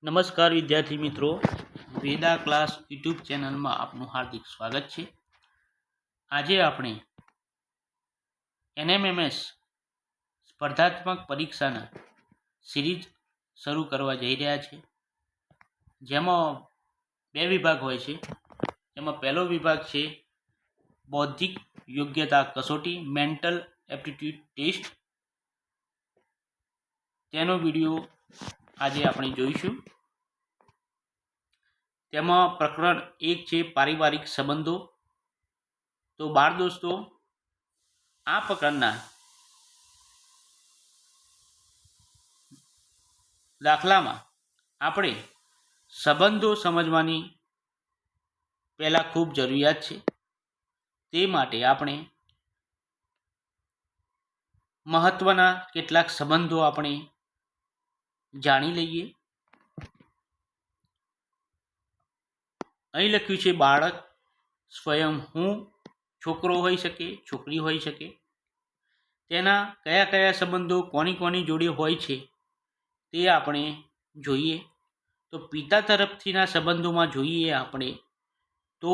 નમસ્કાર વિદ્યાર્થી મિત્રો, વેદા ક્લાસ યુટ્યુબ ચેનલમાં આપનું હાર્દિક સ્વાગત છે। આજે આપણે એનએમએમએસ સ્પર્ધાત્મક પરીક્ષાના સિરીઝ શરૂ કરવા જઈ રહ્યા છે, જેમાં બે વિભાગ હોય છે। એમાં પહેલો વિભાગ છે બૌદ્ધિક યોગ્યતા કસોટી, મેન્ટલ એપ્ટિટ્યૂડ ટેસ્ટ। તેનો વિડીયો આજે આપણે જોઈશું। તેમાં પ્રકરણ 1 છે પારિવારિક સંબંધો। તો બાળ દોસ્તો, આ પ્રકારના દાખલામાં આપણે સંબંધો સમજવાની પહેલાં ખૂબ જરૂરિયાત છે। તે માટે આપણે મહત્ત્વના કેટલાક સંબંધો આપણે જાણી લઈએ। અહીં લખ્યું છે બાળક, સ્વયં હું, છોકરો હોઈ શકે, છોકરી હોઈ શકે। તેના કયા કયા સંબંધો કોની કોની જોડે હોય છે તે આપણે જોઈએ। તો પિતા તરફથીના સંબંધોમાં જોઈએ આપણે તો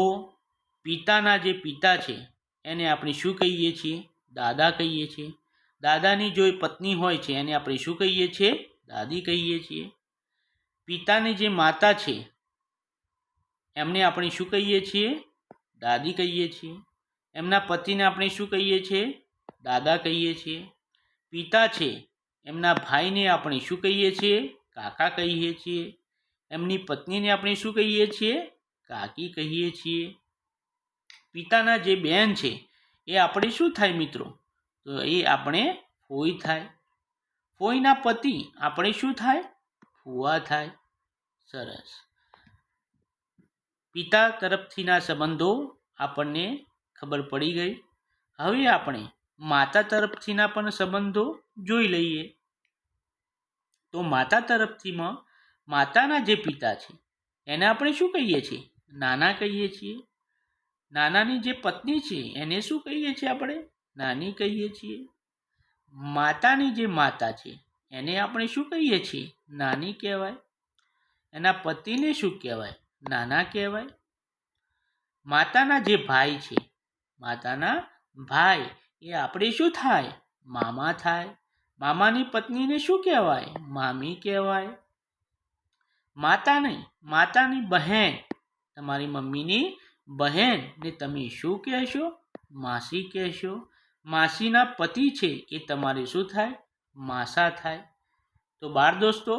પિતાના જે પિતા છે એને આપણે શું કહીએ છીએ? દાદા કહીએ છીએ। દાદાની જો પત્ની હોય છે એને આપણે શું કહીએ છીએ? દાદી કહીએ છીએ। પિતાની જે માતા છે એમને આપણે શું કહીએ છીએ? દાદી કહીએ છીએ। એમના પતિને આપણે શું કહીએ છીએ? દાદા કહીએ છીએ। પિતા છે એમના ભાઈને આપણે શું કહીએ છીએ? કાકા કહીએ છીએ। એમની પત્નીને આપણે શું કહીએ છીએ? કાકી કહીએ છીએ। પિતાના જે બહેન છે એ આપણે શું થાય મિત્રો? તો એ આપણે ફોઈ થાય। ફોઈના પતિ આપણે શું થાય? ફુવા થાય। સરસ। પિતા તરફથીના સંબંધો આપણને ખબર પડી ગઈ। હવે આપણે માતા તરફથીના પણ સંબંધો જોઈ લઈએ। તો માતા તરફથીમાં માતાના જે પિતા છે એને આપણે શું કહીએ છીએ? નાના કહીએ છીએ। નાનાની જે પત્ની છે એને શું કહીએ છીએ આપણે? નાની કહીએ છીએ। માતાની જે માતા છે એને આપણે શું કહીએ છીએ? નાની કહેવાય। એના પતિને શું કહેવાય? નાના કહેવાય। માતાના જે ભાઈ છે, માતાના ભાઈ એ આપણે શું થાય? મામા થાય। મામાની પત્નીને શું કહેવાય? મામી કહેવાય। માતાની બહેન, તમારી મમ્મીની બહેનને તમે શું કહેશો? માસી કહેશો। માસીના પતિ છે એ તમારે શું થાય? માસા થાય। તો બાળ દોસ્તો,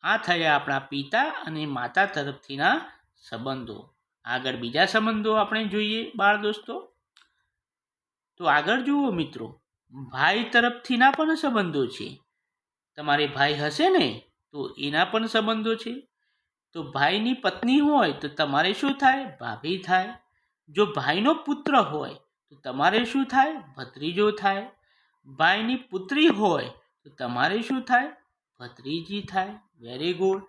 આ થયા આપણા પિતા અને માતા તરફથીના સંબંધો। આગળ બીજા સંબંધો આપણે જોઈએ બાળ દોસ્તો। તો આગળ જુઓ મિત્રો, ભાઈ તરફથીના પણ સંબંધો છે। તમારે ભાઈ હશે ને તો એના પણ સંબંધો છે। તો ભાઈની પત્ની હોય તો તમારે શું થાય? ભાભી થાય। જો ભાઈનો પુત્ર હોય તો તમારે શું થાય? ભત્રીજો થાય। ભાઈની પુત્રી હોય તો તમારે શું થાય? ભત્રીજી થાય। Very good.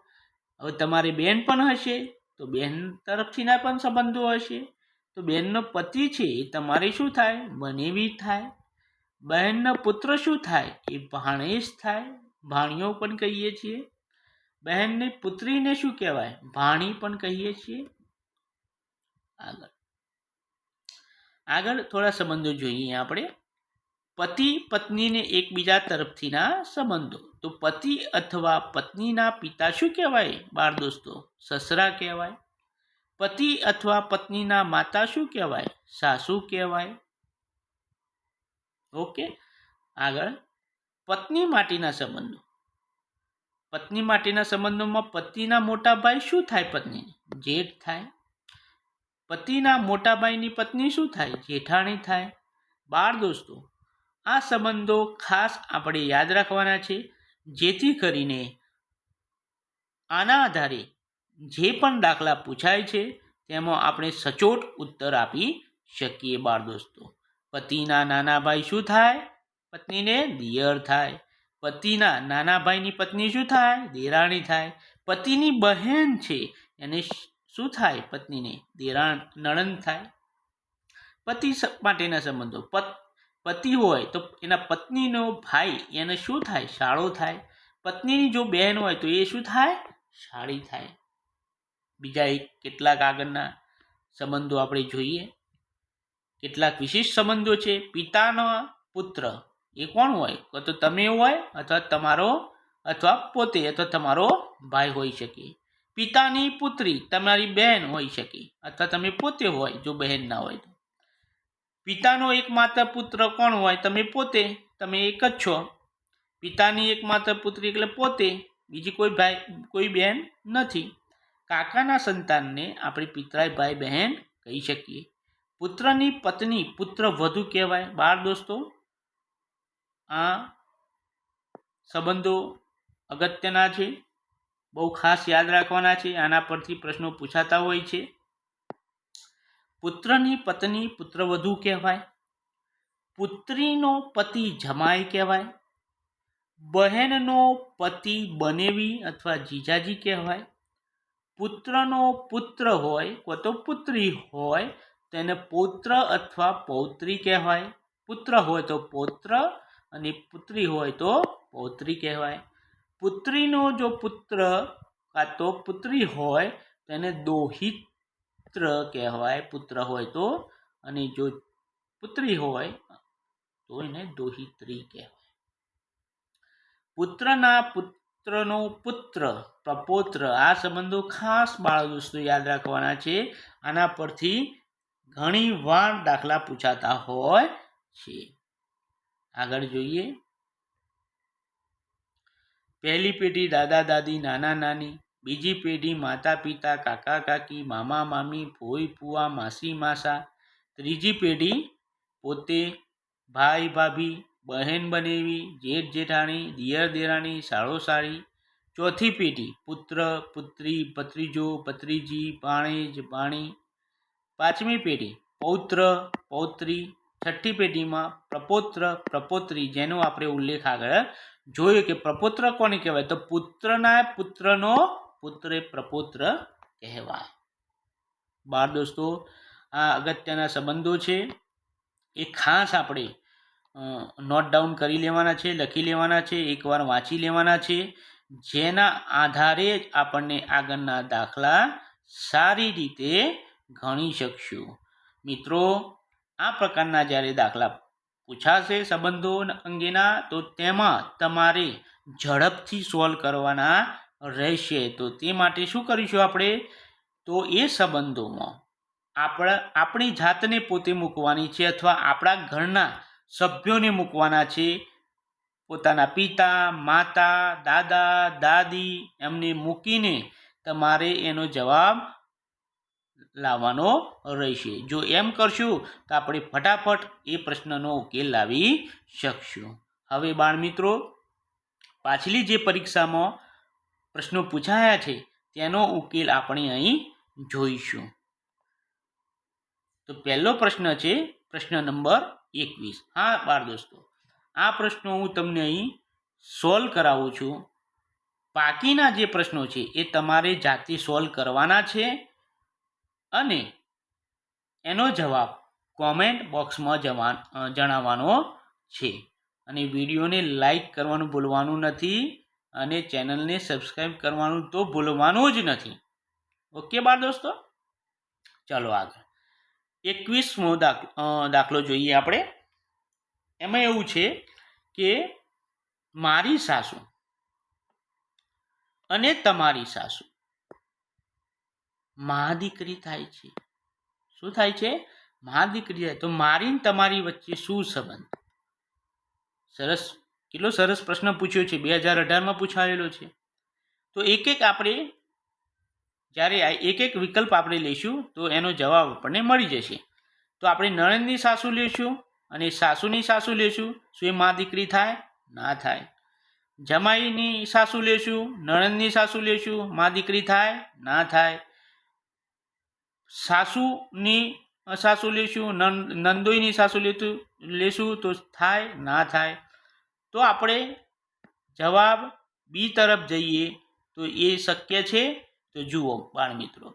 હવે તમારી બેન પણ હશે તો બેન તરફથીના પણ સંબંધો હશે। તો બેનનો પતિ છે એ તમારે શું થાય? બનેવી થાય। બહેનનો પુત્ર શું થાય? એ ભાણેજ થાય। ભાણિયો પણ કહીએ છીએ। બહેનની પુત્રીને શું કહેવાય? ભાણી પણ કહીએ છીએ। આગળ થોડા સંબંધો જોઈએ આપણે। પતિ પત્નીને એકબીજા તરફથીના સંબંધો। તો પતિ અથવા પત્નીના પિતા શું કહેવાય બાળ દોસ્તો? સસરા કહેવાય। પતિ અથવા પત્નીના માતા શું કહેવાય? સાસુ કહેવાય। ઓકે। આગળ પત્ની માટેના સંબંધો। પત્ની માટેના સંબંધોમાં પતિના મોટા ભાઈ શું થાય? પત્નીને જેઠ થાય। પતિના મોટા ભાઈની પત્ની શું થાય? જેઠાણી થાય। બાળ દોસ્તો, આ સંબંધો ખાસ આપણે યાદ રાખવાના છે, જેથી કરીને આના આધારે જે પણ દાખલા પૂછાય છે તેમાં આપણે સચોટ ઉત્તર આપી શકીએ। બાળ દોસ્તો, પતિના નાના ભાઈ શું થાય? પત્નીને દિયર થાય। પતિના નાના ભાઈની પત્ની શું થાય? દેરાણી થાય। પતિની બહેન છે એને શું થાય? પત્નીને નણંદ થાય। પતિ માટેના સંબંધો। પતિ હોય તો એના પત્નીનો ભાઈ એને શું થાય? સાળો થાય। પત્નીની જો બહેન હોય તો એ શું થાય? સાળી થાય. બીજા કેટલાક આગળના સંબંધો આપણે જોઈએ. કેટલાક વિશિષ્ટ સંબંધો છે. પિતાનો પુત્ર એ કોણ હોય? તો તમે હોય, અથવા તમારો, અથવા પોતે, અથવા તમારો ભાઈ હોઈ શકે. પિતાની પુત્રી તમારી બહેન હોઈ શકે, અથવા તમે પોતે હોય જો બહેન ના હોય તો. પિતાનો એકમાત્ર પુત્ર કોણ હોય? તમે પોતે, તમે એક જ છો. પિતાની એકમાત્ર પુત્રી એટલે પોતે, બીજી કોઈ ભાઈ કોઈ બહેન નથી. કાકાના સંતાનને આપણે પિતરાઈ ભાઈ બહેન કહી શકીએ. પુત્રની પત્ની પુત્ર વધુ કહેવાય. બાળ દોસ્તો, આ સંબંધો અગત્યના છે, બહુ ખાસ યાદ રાખવાના છે. આના પરથી પ્રશ્નો પૂછાતા હોય છે. પુત્રની પત્ની પુત્રવધુ કહેવાય. પુત્રીનો પતિ જમાઈ કહેવાય. બહેનનો પતિ બનેવી અથવા જીજાજી કહેવાય. પુત્રનો પુત્ર હોય તો પુત્રી હોય તેને પૌત્ર અથવા પૌત્રી કહેવાય. પુત્ર હોય તો પૌત્ર અને પુત્રી હોય તો પૌત્રી કહેવાય. પુત્રીનો જો પુત્ર કાં તો પુત્રી હોય તેને દોહિત્ર કહેવાય, પુત્ર હોય તો. અને જો પુત્રી હોય તો એને દોહિત્રી કહેવાય. પુત્રના પુત્રનો પુત્ર પ્રપૌત્ર, આ સંબંધો ખાસ બાળ દોસ્તો યાદ રાખવાના છે. આના પરથી ઘણી વાર દાખલા પૂછાતા હોય છે. આગળ જોઈએ. પહેલી પેઢી દાદા દાદી નાના નાની, બીજી પેઢી માતા પિતા કાકા કાકી મામા મામી ફોઈ ફુવા માસી માસા, ત્રીજી પેઢી પોતે ભાઈ ભાભી બહેન બનેવી જેઠ જેઠાણી દિયર દેરાણી સાળો સાળી, ચોથી પેઢી પુત્ર પુત્રી ભત્રીજો ભત્રીજી ભાણેજ ભાણી, પાંચમી પેઢી પૌત્ર પૌત્રી, છઠ્ઠી પેઢીમાં પ્રપૌત્ર પ્રપૌત્રી, જેનો આપણે ઉલ્લેખ આગળ જોયો કે પ્રપૌત્ર કોને કહેવાય? તો પુત્રના પુત્રનો પુત્ર પ્રપૌત્ર કહેવાય. બાળ દોસ્તો, આ અગત્યના સંબંધો છે, એ ખાસ આપણે નોટ ડાઉન કરી લેવાના છે, લખી લેવાના છે, એકવાર વાંચી લેવાના છે, જેના આધારે જ આપણને આગળના દાખલા સારી રીતે ગણી શકશું. મિત્રો, આ પ્રકારના જ્યારે દાખલા પૂછાશે સંબંધો અંગેના, તો તેમાં તમારે ઝડપથી સોલ્વ કરવાના રહેશે. તો તે માટે શું કરીશું આપણે? તો એ સંબંધોમાં આપણી જાતને પોતે મૂકવાની છે, અથવા આપણા ઘરના સભ્યોને મૂકવાના છે. પોતાના પિતા માતા દાદા દાદી એમને મૂકીને તમારે એનો જવાબ લાવવાનો રહેશે. જો એમ કરશું તો આપણે ફટાફટ એ પ્રશ્નનો ઉકેલ લાવી શકશું. હવે બાળ મિત્રો, પાછલી જે પરીક્ષામાં પ્રશ્નો પૂછાયા છે તેનો ઉકેલ આપણે અહીં જોઈશું. તો પહેલો પ્રશ્ન છે પ્રશ્ન નંબર 21. હા બાળ દોસ્તો, આ પ્રશ્નો હું તમને અહીં સોલ્વ કરાવું છું. બાકીના જે પ્રશ્નો છે એ તમારે જાતે સોલ્વ કરવાના છે અને એનો જવાબ કોમેન્ટ બોક્સમાં જણાવવાનો છે. અને વિડીયોને લાઈક કરવાનું ભૂલવાનું નથી, અને ચેનલને સબસ્ક્રાઈબ કરવાનું તો ભૂલવાનું જ નથી. ઓકે બાળ દોસ્તો, ચાલો આગળ 21મો દાખલો જોઈએ આપણે. એમાં એવું છે કે મારી સાસુ અને તમારી સાસુ મા દીકરી થાય છે. શું થાય છે? મા દીકરી થાય. તો મારી ને તમારી વચ્ચે શું સંબંધ? સરસ, કેટલો સરસ પ્રશ્ન પૂછ્યો છે. 2018માં પૂછાયેલો છે. તો એક એક આપણે જ્યારે એક એક વિકલ્પ આપણે લઈશું તો એનો જવાબ આપણને મળી જશે. તો આપણે નણંદની સાસુ લેશું અને સાસુની સાસુ લેશું. શું એ મા દીકરી થાય? ના થાય. જમાઈની સાસુ લેશું, નણંદની સાસુ લેશું, મા દીકરી થાય? ના થાય. સાસુની સાસુ લેશું, નંદોઈની સાસુ લેશું તો થાય? ના થાય. તો આપણે જવાબ બી તરફ જઈએ તો એ શક્ય છે. તો જુઓ બાળ મિત્રો,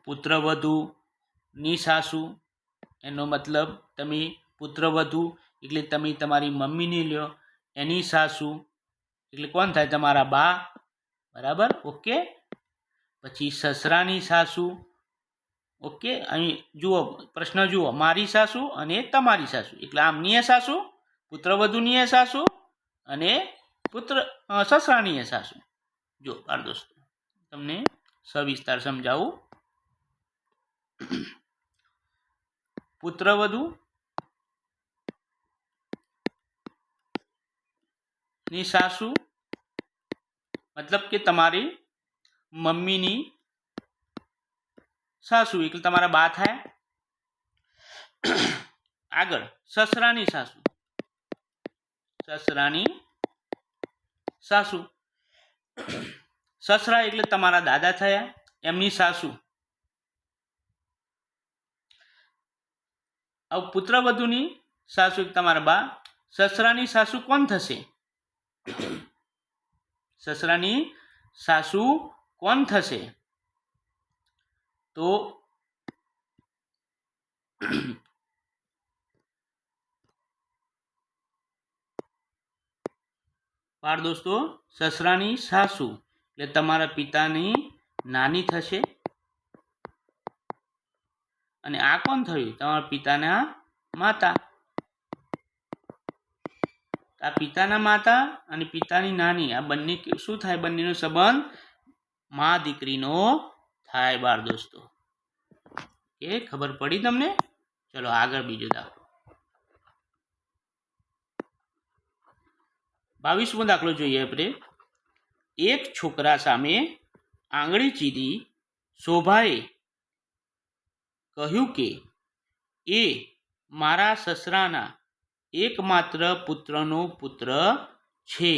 પુત્રવધુની સાસુ, એનો મતલબ તમે પુત્રવધુ એટલે તમે તમારી મમ્મીને લ્યો, એની સાસુ એટલે કોણ થાય? તમારા બા. બરાબર, ઓકે. પછી સસરાની સાસુ, ઓકે. અહીં જુઓ, પ્રશ્ન જુઓ, મારી સાસુ અને તમારી સાસુ, એટલે આમની સાસુ, પુત્રવધુની સાસુ અને સસરાની સાસુ. જો બાળ દોસ્તો, તમને સવિસ્તાર સમજાવું. પુત્રવધુ ની સાસુ મતલબ કે તમારી મમ્મીની સાસુ એટલે તમારા બા થાય. આગળ સસરાની સાસુ, સસરાની સાસુ, સસરા એટલે તમારા દાદા થયા, એમની સાસુ. હવે પુત્રવધુની સાસુ તમારા બા. સસરાની સાસુ કોણ થશે? સસરાની સાસુ કોણ થશે? તો બાળ દોસ્તો, સસરાની સાસુ એટલે તમારા પિતાની નાની થશે. અને આ કોણ થયું? તમારા પિતાના માતા. આ પિતાના માતા અને પિતાની નાની, આ બંને શું થાય? બંનેનો સંબંધ મા દીકરીનો થાય બાળ દોસ્તો. એ ખબર પડી તમને? ચલો આગળ બીજો દાખલો. 22મો દાખલો જોઈએ આપણે. એક છોકરા સામે આંગળી ચીરી શોભાએ કહ્યું કે એ મારા સસરાના એકમાત્ર પુત્રનો પુત્ર છે.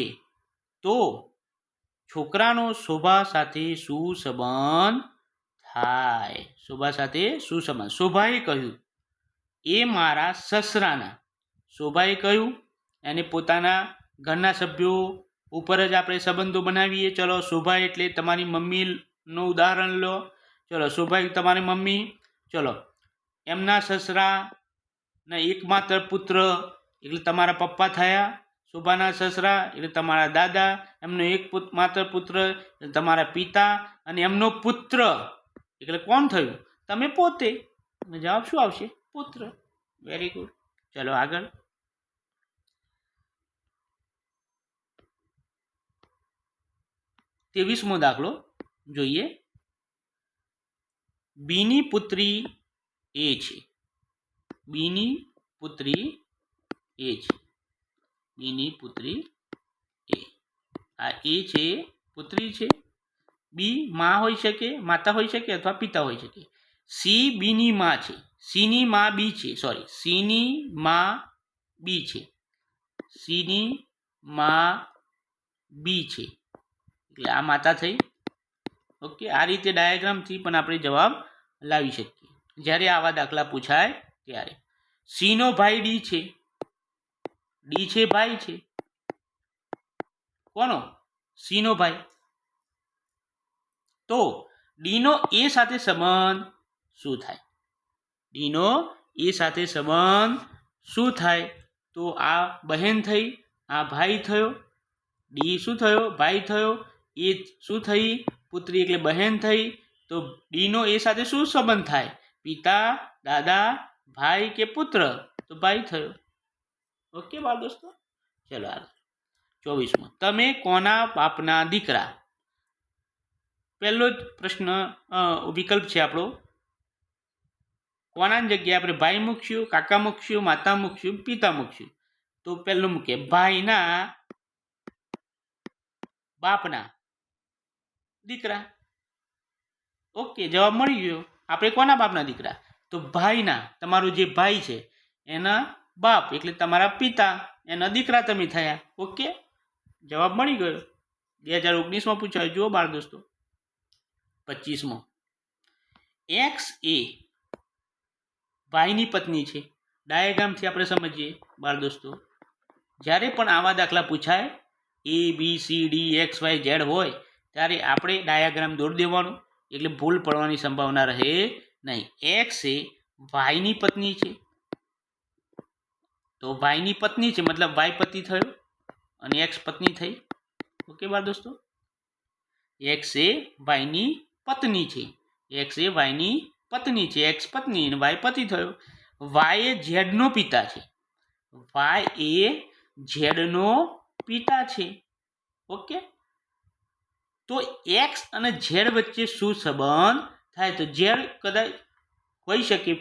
તો છોકરાનો શોભા સાથે શું સંબંધ થાય? શોભા સાથે શું સંબંધ? શોભાએ કહ્યું એ મારા સસરાના. શોભાએ કહ્યું, એને પોતાના ઘરના સભ્યો ઉપર જ આપણે સંબંધો બનાવીએ. ચલો, શોભા એટલે તમારી મમ્મીનું ઉદાહરણ લો. ચલો, શોભા તમારી મમ્મી. ચલો, એમના સસરાના એકમાત્ર પુત્ર એટલે તમારા પપ્પા થયા. શોભાના સસરા એટલે તમારા દાદા. એમનો એકમાત્ર પુત્ર એટલે તમારા પિતા. અને એમનો પુત્ર એટલે કોણ થયું? તમે પોતે. જવાબ શું આવશે? પુત્ર. Very good. ચલો આગળ. 23મો દાખલો જોઈએ. બીની પુત્રી એ છે. બીની પુત્રી એ છે. બીની પુત્રી એ. આ એ છે પુત્રી છે. બી માં હોઈ શકે, માતા હોઈ શકે અથવા પિતા હોઈ શકે. સી બીની માં છે. સીની માં બી છે. સોરી, સીની માં બી છે. સીની માં બી છે એટલે આ માતા થઈ. ઓકે, આ રીતે ડાયાગ્રામથી પણ આપણે જવાબ લાવી શકીએ જ્યારે આવા દાખલા પૂછાય ત્યારે. સીનો ભાઈ ડી છે. ડી છે ભાઈ છે. કોનો? સીનો ભાઈ. તો ડીનો એ સાથે સંબંધ શું થાય? ડીનો એ સાથે સંબંધ શું થાય? તો આ બહેન થઈ, આ ભાઈ થયો. ડી શું થયો? ભાઈ થયો. એ શું થઈ? પુત્રી એટલે બહેન થઈ. તો ડીનો એ સાથે શું સંબંધ થાય? પિતા, દાદા, ભાઈ કે પુત્ર? તો ભાઈ થયો. ઓકે બાળ દોસ્તો, ચલો આગળ. 24મો. તમે કોના બાપના દીકરા? પહેલો જ પ્રશ્ન વિકલ્પ છે આપણો. કોનાની જગ્યાએ આપણે ભાઈ મૂકશું, કાકા મૂકશું, માતા મૂકશું, પિતા મૂકશું? તો પહેલું મૂકીએ ભાઈના બાપના દીકરા. ઓકે, જવાબ મળી ગયો. આપણે કોના બાપના દીકરા? તો ભાઈના. તમારો જે ભાઈ છે એના બાપ એટલે તમારા પિતા, એના દીકરા તમે થયા. ઓકે, જવાબ મળી ગયો. 2019માં પૂછાયો. જુઓ બાળ દોસ્તો. 25મો. એક્સ એ ભાઈની પત્ની છે. ડાયાગ્રામથી આપણે સમજીએ બાળ દોસ્તો. જ્યારે પણ આવા દાખલા પૂછાય, A B C D X Y Z હોય ત્યારે આપણે ડાયાગ્રામ દોરી દેવાનું, એટલે ભૂલ પડવાની સંભાવના રહે નહીં. એક્સ એ ભાઈની પત્ની છે. તો ભાઈની પત્ની છે મતલબ વાય પતિ થયો અને એક્સ પત્ની થઈ. ઓકે બાળ દોસ્તો. એક્સ એ વાયની પત્ની છે. એક્સ એ વાયની પત્ની છે. એક્સ પત્ની અને વાય પતિ થયો. વાય એ ઝેડનો પિતા છે. વાય એ ઝેડનો પિતા છે. ઓકે, તો એક્સ અને ઝેડ વચ્ચે શું સંબંધ થાય? તો ઝેડ કદાચ હોઈ શકે,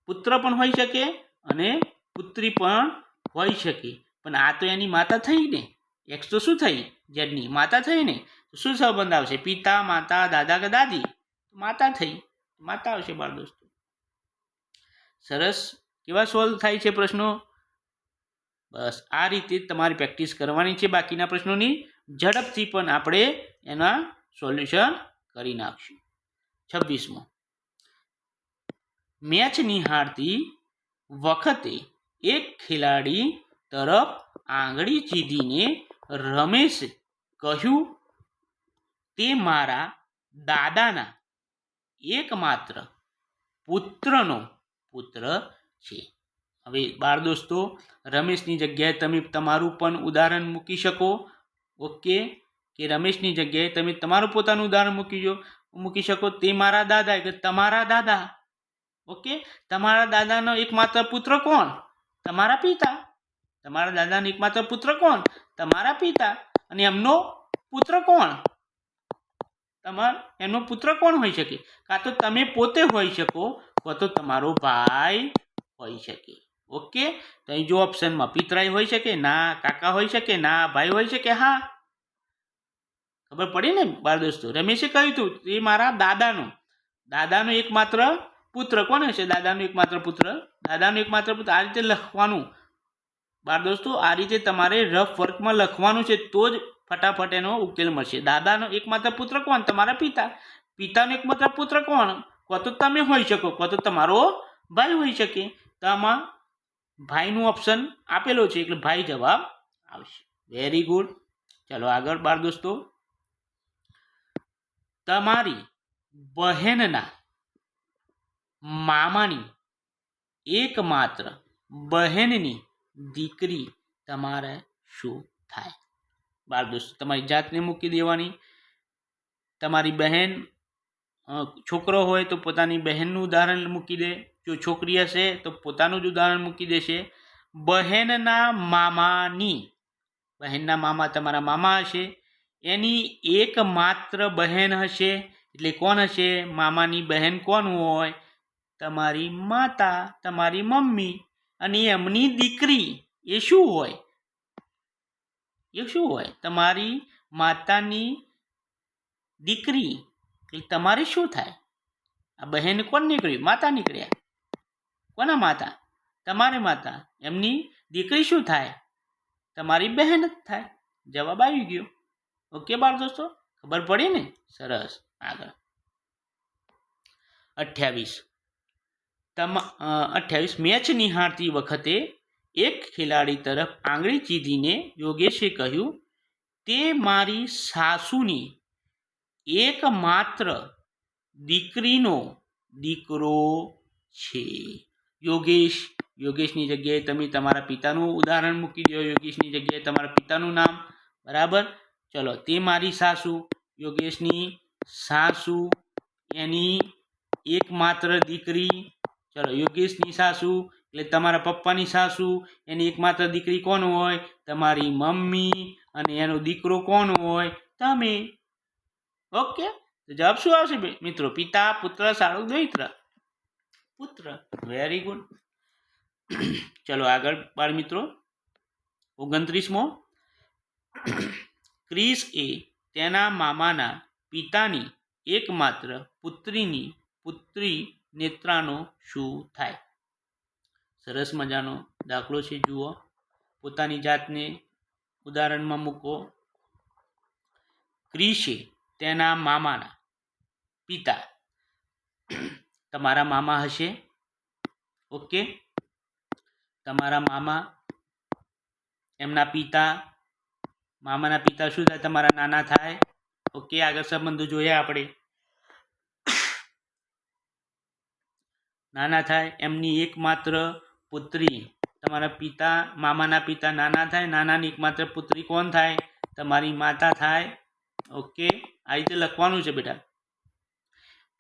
પુત્ર પણ હોઈ શકે અને પુત્રી પણ હોઈ શકે, પણ આ તો એની માતા થઈ ને. એક્સ તો શું થઈ? ઝેડની માતા થઈ ને. શું સંબંધ આવશે? પિતા, માતા, દાદા કે દાદી? માતા થઈ, માતા આવશે બાળ દોસ્તો. સરસ. કેવા સોલ્વ થાય છે પ્રશ્નો? બસ આ રીતે તમારે પ્રેક્ટિસ કરવાની છે બાકીના પ્રશ્નોની. ઝડપથી પણ આપણે એના સોલ્યુશન કરી નાખશું. 26મો, મેચ નિહાળતી વખતે એક ખેલાડી તરફ આંગળી ચીંધીને રમેશે કહ્યું, તે મારા દાદાના એકમાત્ર પુત્રનો પુત્ર છે. હવે બાળ દોસ્તો, રમેશની જગ્યાએ તમે તમારું પણ ઉદાહરણ મૂકી શકો. ઓકે, કે રમેશની જગ્યાએ તમે તમારું પોતાનું ઉદાહરણ મૂકી શકો. તે મારા દાદા એટલે તમારા દાદા. ઓકે, તમારા દાદાનો એકમાત્ર પુત્ર કોણ? તમારા પિતા. તમારા દાદાનો એકમાત્ર પુત્ર કોણ? તમારા પિતા. અને એમનો પુત્ર કોણ? એમનો પુત્ર કોણ હોઈ શકે? કાં તો તમે પોતે હોઈ શકો, કાં તો તમારો ભાઈ હોઈ શકે. ઓકે, તો અહીં જો ઓપ્શનમાં પિતરાઈ હોઈ શકે? ના. કાકા હોઈ શકે? ના. ભાઈ હોઈ શકે? હા. ખબર પડી ને બાળ દોસ્તો? રમેશે કહ્યું હતું એ મારા દાદાનો એકમાત્ર પુત્ર. કોણ હશે દાદાનો એકમાત્ર પુત્ર? દાદાનો એકમાત્ર પુત્ર. આ રીતે લખવાનું બાળ દોસ્તો. આ રીતે તમારે રફ વર્કમાં લખવાનું છે, તો જ ફટાફટ એનો ઉકેલ મળશે. દાદાનો એકમાત્ર પુત્ર કોણ? તમારા પિતા. પિતાનો એકમાત્ર પુત્ર કોણ? કાં તો તમે હોઈ શકો, કાં તો તમારો ભાઈ હોઈ શકે. તો આમાં ભાઈનું ઓપ્શન આપેલો છે એટલે ભાઈ જવાબ આવશે. Very good. ચલો આગળ બાળ દોસ્તો. તમારી બહેનના મામાની એકમાત્ર બહેનની દીકરી તમારે શું થાય? બાળ દોસ્તો તમારી જાતને મૂકી દેવાની. તમારી બહેન છોકરો હોય તો પોતાની બહેનનું ઉદાહરણ મૂકી દે. જો છોકરી હશે તો પોતાનું જ ઉદાહરણ મૂકી દેશે. બહેનના મામા તમારા મામા હશે. એની એકમાત્ર બહેન હશે એટલે કોણ હશે? મામાની બહેન કોણ હોય? તમારી માતા, તમારી મમ્મી. અને એમની દીકરી એ શું હોય? તમારી માતાની દીકરી. એટલે તમારે શું થાય? આ બહેન કોણ નીકળ્યું? માતા નીકળ્યા. કોના માતા? તમારી માતા. એમની દીકરી શું થાય? તમારી બહેન જ થાય. જવાબ આવી ગયો. ઓકે બાળ દોસ્તો, ખબર પડી ને? સરસ. આગળ 28 મેચ નિહાળતી વખતે એક ખેલાડી તરફ આંગળી ચીંધીને યોગેશે કહ્યું, તે મારી સાસુની એકમાત્ર દીકરીનો દીકરો છે. યોગેશની જગ્યાએ તમે તમારા પિતાનું ઉદાહરણ મૂકી દો. યોગેશની જગ્યાએ તમારા પિતાનું નામ. બરાબર. ચલો, તે મારી સાસુ, યોગેશની સાસુ, એની એકમાત્ર દીકરી. ચલો, યોગેશની સાસુ એટલે તમારા પપ્પાની સાસુ. એની એકમાત્ર દીકરી કોણ હોય? તમારી મમ્મી. અને એનો દીકરો કોણ હોય? તમે. ઓકે, તો જવાબ શું આવશે મિત્રો? પિતા, પુત્ર, સાળુ, દૈત્ર. પુત્ર. Very good. ચલો આગળ બાળ મિત્રો. 29મો, ક્રિસ એ તેના મામાના પિતાની એકમાત્ર પુત્રી નેત્રાનો શું થાય? સરસ મજાનો દાખલો છે, જુઓ. પોતાની જાતને ઉદાહરણમાં મૂકો. ક્રિસે તેના મામાના પિતા, તમારા મામા હશે. ઓકે, તમારા મામા, એમના પિતા. મામાના પિતા શું થાય? તમારા નાના થાય. ઓકે, આગળ સંબંધો જોયા આપણે. નાના થાય. એમની એકમાત્ર પુત્રી, તમારા પિતા, મામાના પિતા નાના થાય. નાનાની એકમાત્ર પુત્રી કોણ થાય? તમારી માતા થાય. ઓકે, આ રીતે લખવાનું છે બેટા.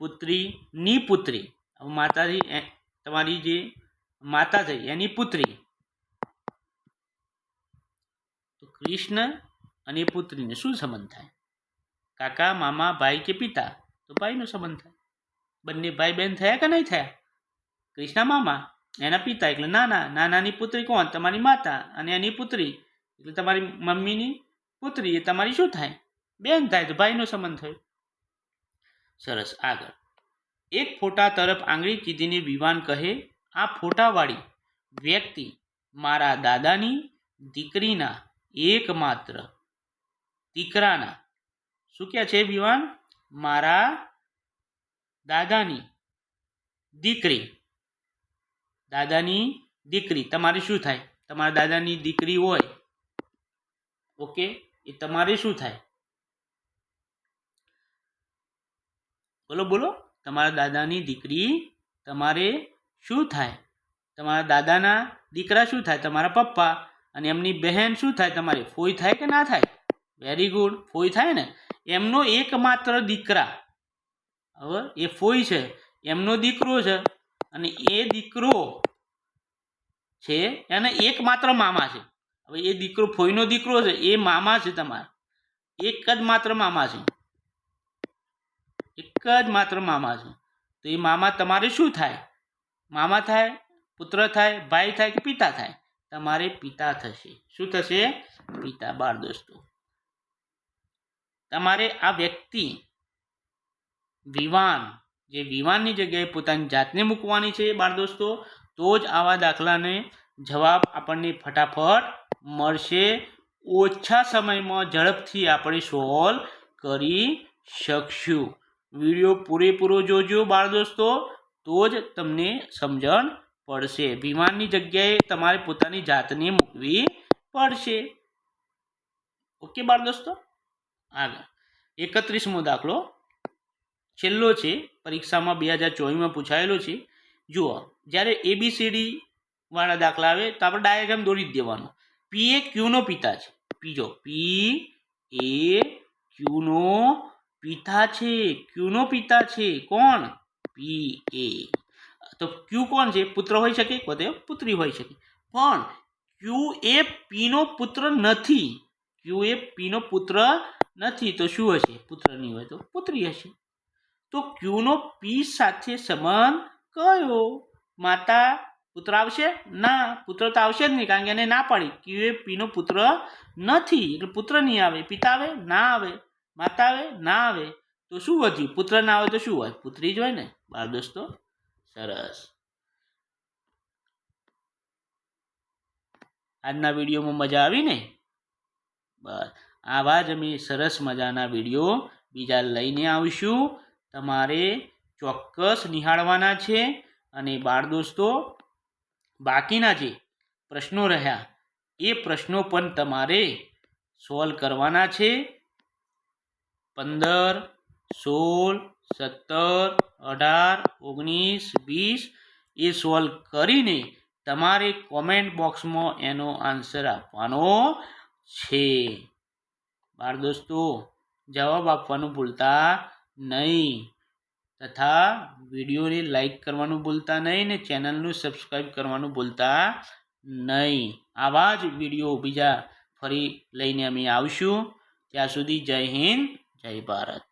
પુત્રીની પુત્રી, માતાજી તમારી જે માતા થઈ એની પુત્રી, તો કૃષ્ણ અને પુત્રીને શું સંબંધ થાય? કાકા, મામા, ભાઈ કે પિતા? તો ભાઈનો સંબંધ થાય. બંને ભાઈ બહેન થયા કે નહીં થયા? કૃષ્ણ મામા, એના પિતા એટલે નાના, નાનાની પુત્રી કોણ? તમારી માતા, અને એની પુત્રી એટલે તમારી મમ્મીની પુત્રી, એ તમારી શું થાય? બેન થાય, તો ભાઈનો સંબંધ થયો. સરસ. આગળ, એક ફોટા તરફ આંગળી ચીંધીને વિવાન કહે, આ ફોટાવાળી વ્યક્તિ મારા દાદાની દીકરીના એકમાત્ર દીકરાના શું કહે છે વિવાન? મારા દાદાની દીકરી, દાદાની દીકરી તમારી શું થાય? તમારા દાદાની દીકરી હોય, ઓકે, એ તમારે શું થાય? બોલો બોલો. તમારા દાદાની દીકરી તમારે શું થાય? તમારા દાદાના દીકરા શું થાય? તમારા પપ્પા. અને એમની બહેન શું થાય? તમારી ફોઈ થાય કે ના થાય? વેરી ગુડ, ફોઈ થાય ને. એમનો એકમાત્ર દીકરા, હવે એ ફોઈ છે, એમનો દીકરો છે, અને એ દીકરો છે એને એકમાત્ર મામા છે. હવે એ દીકરો ફોઈનો દીકરો છે, એ મામા છે તમારા, એક જ માત્ર મામા છે, એક જ માત્ર મામા છે. તો એ મામા તમારે શું થાય? મામા થાય, પુત્ર થાય, ભાઈ થાય કે પિતા થાય? તમારે પિતા થશે. શું થશે? પિતા. બાળ દોસ્તો, તમારે આ વ્યક્તિ વિવાન, જે વિવાનની જગ્યાએ પોતાની જાતને મૂકવાની છે બાળ દોસ્તો, તો જ આવા દાખલાને જવાબ આપણને ફટાફટ મળશે. ઓછા સમયમાં ઝડપથી આપણે સોલ્વ કરી શકશું. વિડીયો પૂરેપૂરો જોજો બાળ દોસ્તો, તો જ તમને સમજણ પડશે. વિમાનની જગ્યાએ તમારે પોતાની જાતને મૂકવી પડશે. ઓકે બાળ દોસ્તો. આગળ 31મો દાખલો છેલ્લો છે, પરીક્ષામાં 2024માં પૂછાયેલો છે. જુઓ, જ્યારે ABCD વાળા દાખલા આવે તો આપણે ડાયાગ્રામ દોરી જ દેવાનો. પી એ ક્યુનો પિતા છે. પી એ ક્યુનો પિતા છે. ક્યુનો પિતા છે કોણ? પી એ. તો ક્યુ કોણ છે? પુત્ર હોઈ શકે, બધે પુત્રી હોઈ શકે, પણ ક્યુ એ પીનો પુત્ર નથી. ક્યુ એ પીનો પુત્ર નથી, તો શું હશે? પુત્ર નહીં હોય તો પુત્રી હશે. તો ક્યુનો પી સાથે સંબંધ કયો? માતા પુત્ર આવશે? ના, પુત્ર તો આવશે જ નહીં, કારણ કે એને ના પાડી. ક્યુ એ પીનો પુત્ર નથી એટલે પુત્ર નહીં આવે. પિતા આવે? ના આવે. માતા આવે? ના આવે. તો શું વધ્યું? પુત્ર ના આવે તો શું હોય? પુત્રી જ હોય ને બાળ દોસ્તો. સરસ. આજના વિડીયોમાં મજા આવી ને? બસ, આવા જ અમે સરસ મજાના વિડીયો બીજા લઈને આવીશું. તમારે ચોક્કસ નિહાળવાના છે. અને બાળ દોસ્તો, બાકીના જે પ્રશ્નો રહ્યા એ પ્રશ્નો પણ તમારે સોલ્વ કરવાના છે. 15, 16, 17, 18, 19, 20 એ સોલ્વ કરીને તમારે કોમેન્ટ બોક્સમાં એનો આન્સર આપવાનો છે. બાળ દોસ્તો, જવાબ આપવાનું ભૂલતા નહીં, તથા વિડીયોને લાઈક કરવાનું ભૂલતા નહીં, ને ચેનલનું સબસ્ક્રાઈબ કરવાનું ભૂલતા નહીં. આવા જ વિડીયો બીજા ફરી લઈને અમે આવશું. ત્યાં સુધી જય હિન્દ, જય ભારત.